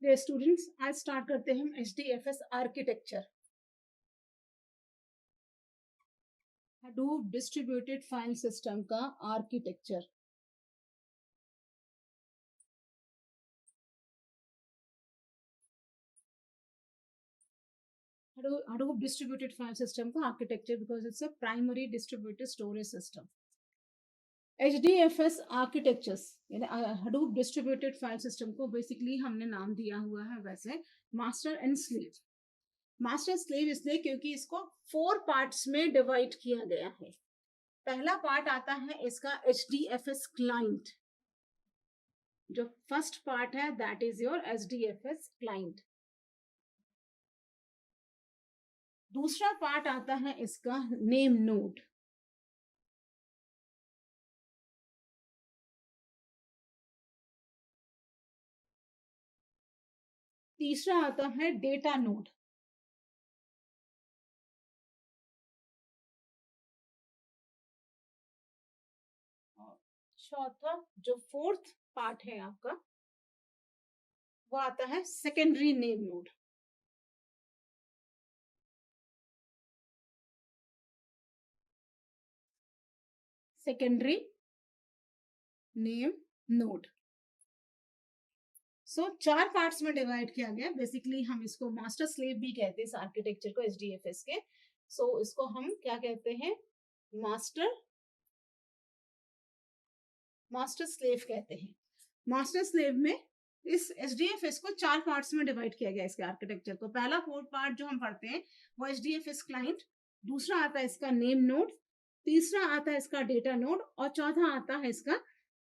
ये स्टूडेंट्स आज स्टार्ट करते हैं हम HDFS architecture. Hadoop distributed file system का architecture. Hadoop distributed file system का architecture because it's a primary distributed storage system. HDFS architectures यानी Hadoop distributed file system को basically हमने नाम दिया हुआ है वैसे master and slave. Master slave इसलिए क्योंकि इसको 4 पार्ट्स में डिवाइड किया गया है। पहला पार्ट आता है इसका HDFS क्लाइंट। जो फर्स्ट पार्ट है that is your HDFS client. दूसरा पार्ट आता है इसका नेम नोड। तीसरा आता है डेटा नोड। चौथा जो फोर्थ पार्ट है आपका वो आता है secondary name node. Secondary name node. So 4 parts में डिवाइड किया गया। बेसिकली हम इसको मास्टर स्लेव भी कहते हैं इस आर्किटेक्चर को HDFS के। सो इसको हम क्या कहते हैं, मास्टर स्लेव कहते हैं। मास्टर स्लेव में इस HDFS को 4 पार्ट्स में डिवाइड किया गया इसके आर्किटेक्चर को। पहला 4 पार्ट जो हम पढ़ते हैं वो HDFS क्लाइंट, दूसरा आता है इसका नेम नोड, तीसरा आता है इसका डेटा नोड और चौथा आता है इसका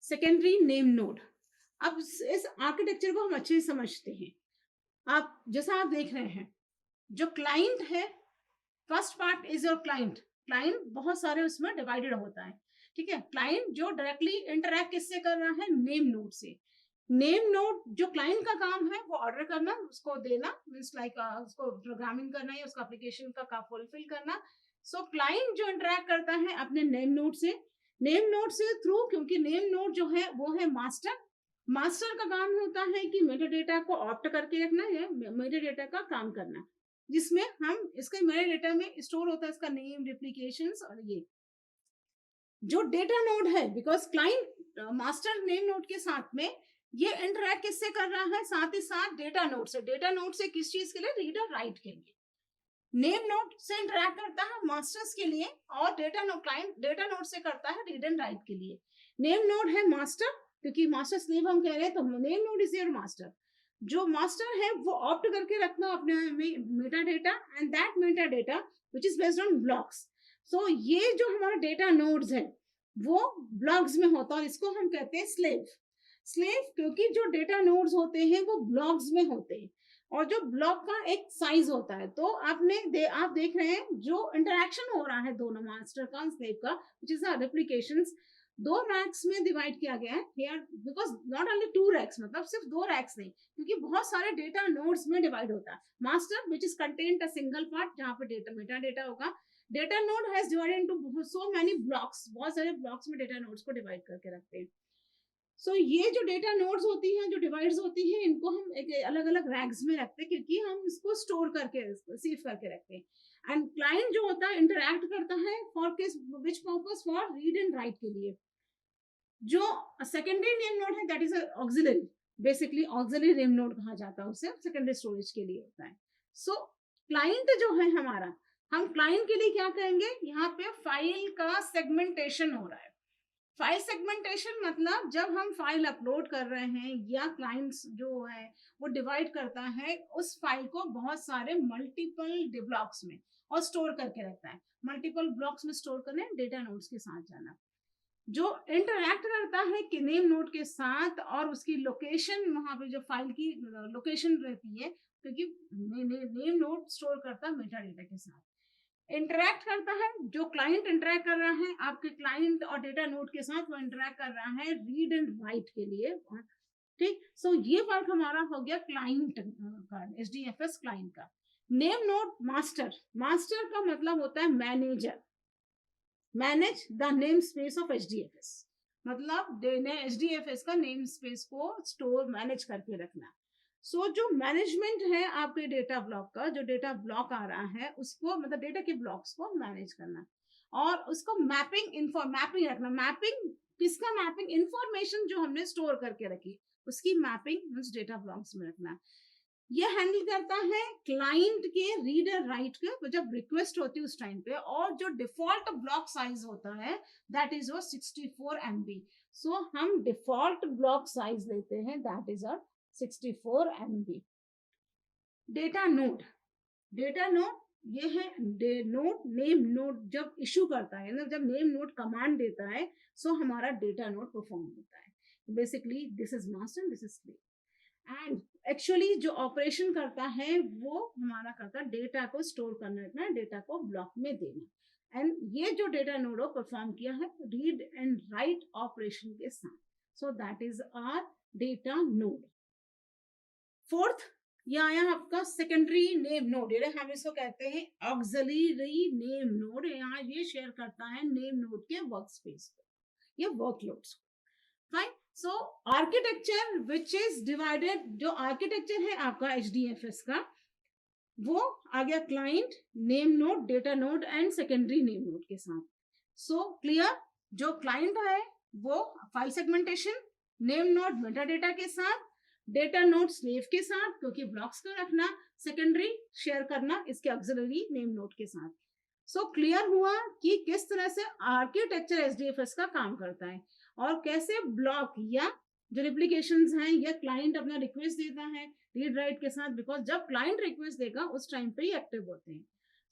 सेकेंडरी नेम नोड। अब इस आर्किटेक्चर को हम अच्छे से समझते हैं। आप जैसा आप देख रहे हैं जो क्लाइंट है, first part is your client. Client बहुत सारे उसमें डिवाइडेड होता है, ठीक है। क्लाइंट जो डायरेक्टली इंटरैक्ट किससे कर रहा है, नेम नोड से। नेम नोड जो क्लाइंट का काम है वो ऑर्डर करना, उसको देना, मींस लाइक उसको प्रोग्रामिंग करना या उसका एप्लीकेशन का फुलफिल करना। सो क्लाइंट जो इंटरैक्ट करता है अपने नेम नोड से, नेम नोड से थ्रू, क्योंकि नेम नोड जो है वो है मास्टर। मास्टर का काम होता है कि मेटा डेटा को ऑप्ट करके रखना या मेटा डेटा का काम करना, जिसमें हम इसके मेटा डेटा में स्टोर होता है इसका नेम, रिप्लिकेशंस और ये जो डेटा नोड है। Because client master name node के साथ में ये इंटरैक्ट किससे कर रहा है, साथ ही साथ डेटा नोड से। डेटा नोड से किस चीज के लिए, रीडर राइट के लिए। नेम नोड से इंटरैक्ट करता है मास्टर्स के लिए और data node, client data node से करता है रीड एंड राइट के लिए। नेम नोड है मास्टर, क्योंकि मास्टर स्लेव हम कह रहे हैं तो name node is your master. जो मास्टर है वो ऑप्ट करके रखना अपने meta data and that meta data which is based on blocks. So ये जो हमारा डेटा नोड्स है वो ब्लॉक्स में होता है और इसको हम कहते हैं स्लेव। स्लेव क्योंकि जो डेटा नोड्स होते हैं वो ब्लॉक्स में होते हैं और जो ब्लॉक का एक साइज होता है। तो आप देख रहे हैं जो इंटरेक्शन हो रहा है दोनों मास्टर का स्लेव का, विच इज रेप्लिकेशंस, 2 रैक्स में डिवाइड किया गया है here. Because not only 2 racks, मतलब सिर्फ 2 रैक्स नहीं, क्योंकि बहुत सारे डेटा नोड्स में डिवाइड होता है। Master which is content a single part जहां पे डेटा मेटा डेटा होगा। Data node has divided into so many blocks, बहुत सारे ब्लॉक्स में डेटा नोड्स को डिवाइड करके रखते हैं। सो ये जो डेटा नोड्स होती हैं, जो डिवाइड्स होती हैं, इनको हम एक अलग अलग रैक्स में रखते हैं क्योंकि हम इसको स्टोर करके सेव करके रखते हैं। एंड क्लाइंट जो होता है इंटरैक्ट करता है फॉर किस which purpose, for read and write के लिए। जो सेकेंडरी नेम नोड है that is auxiliary, basically auxiliary name node कहा जाता है उसे, सेकेंडरी स्टोरेज के लिए होता है। सो क्लाइंट जो है हमारा, हम क्लाइंट के लिए क्या कहेंगे, यहाँ पे फाइल का सेगमेंटेशन हो रहा है। फाइल सेगमेंटेशन मतलब जब हम फाइल अपलोड कर रहे हैं या क्लाइंट्स जो है वो डिवाइड करता है उस फाइल को बहुत सारे मल्टीपल ब्लॉक्स में और स्टोर करके रखता है। मल्टीपल ब्लॉक्स में स्टोर करने, डेटा नोड्स के साथ जाना। जो इंटरैक्ट करता है कि नेम नोड के साथ और उसकी लोकेशन, वहां पे जो फाइल की लोकेशन रहती है, क्योंकि नेम नोड स्टोर करता है मेटा डेटा के साथ। इंटरैक्ट करता है, जो क्लाइंट इंटरैक्ट कर रहा है आपके क्लाइंट और डेटा नोड के साथ, वो इंटरैक्ट कर रहा है रीड एंड राइट के लिए, ठीक। सो ये पार्ट हमारा हो गया क्लाइंट का, HDFS क्लाइंट का। नेम नोड मास्टर, मास्टर का मतलब होता है manager, manage the name space of HDFS, मतलब HDFS का नेम स्पेस को स्टोर मैनेज करके रखना। सो जो मैनेजमेंट है आपके डेटा ब्लॉक का, जो डेटा ब्लॉक आ रहा है उसको, मतलब डेटा के ब्लॉक्स को मैनेज करना और उसको मैपिंग रखना। मैपिंग किसका? मैपिंग इंफॉर्मेशन जो हमने स्टोर करके रखी उसकी मैपिंग उस डेटा ब्लॉक्स में रखना। ये हैंडल करता है क्लाइंट के रीड एंड राइट के, तो जब रिक्वेस्ट होती है उस टाइम पे, और जो डिफॉल्ट ब्लॉक साइज होता है दैट इज 64 MB। सो हम डिफॉल्ट ब्लॉक साइज लेते हैं that is 64 MB। Data node, data node ये है नोड, नेम नोड जब इशू करता है ना, जब नेम नोड कमांड देता है सो हमारा डेटा नोड परफॉर्म होता है। Basically this is master, this is slave. And actually जो ऑपरेशन करता है वो हमारा करता है डेटा को स्टोर करना, रखना, डेटा को ब्लॉक में देना। एंड ये जो डेटा नोड परफॉर्म किया है रीड एंड राइट ऑपरेशन के साथ। So that is our data node. Fourth ये आया आपका सेकेंडरी नेम नोड, हम इसको कहते हैं ऑक्सिलरी नेम नोड। यहाँ ये शेयर करता है नेम नोड के वर्क स्पेस को या वर्कलोड्स को। Fine. So architecture which is divided, जो आर्किटेक्चर है आपका HDFS का वो आ गया client, name node, data node and secondary name node के साथ। सो क्लियर, जो क्लाइंट है वो file segmentation, name node Meta data के साथ, डेटा नोड स्लेव के साथ क्योंकि ब्लॉक्स को रखना, सेकेंडरी शेयर करना इसके ऑक्सिलरी नेम नोड के साथ। सो क्लियर हुआ कि किस तरह से आर्किटेक्चर HDFS का काम करता है और कैसे ब्लॉक या जो रिप्लिकेशंस हैं या क्लाइंट अपना रिक्वेस्ट देता है रीड राइट के साथ, बिकॉज जब क्लाइंट रिक्वेस्ट देगा उस टाइम पे ही एक्टिव होते हैं।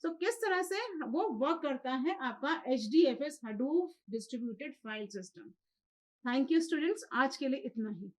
सो किस तरह से वो वर्क करता है आपका HDFS Hadoop distributed file system. Thank you students, आज के लिए इतना ही।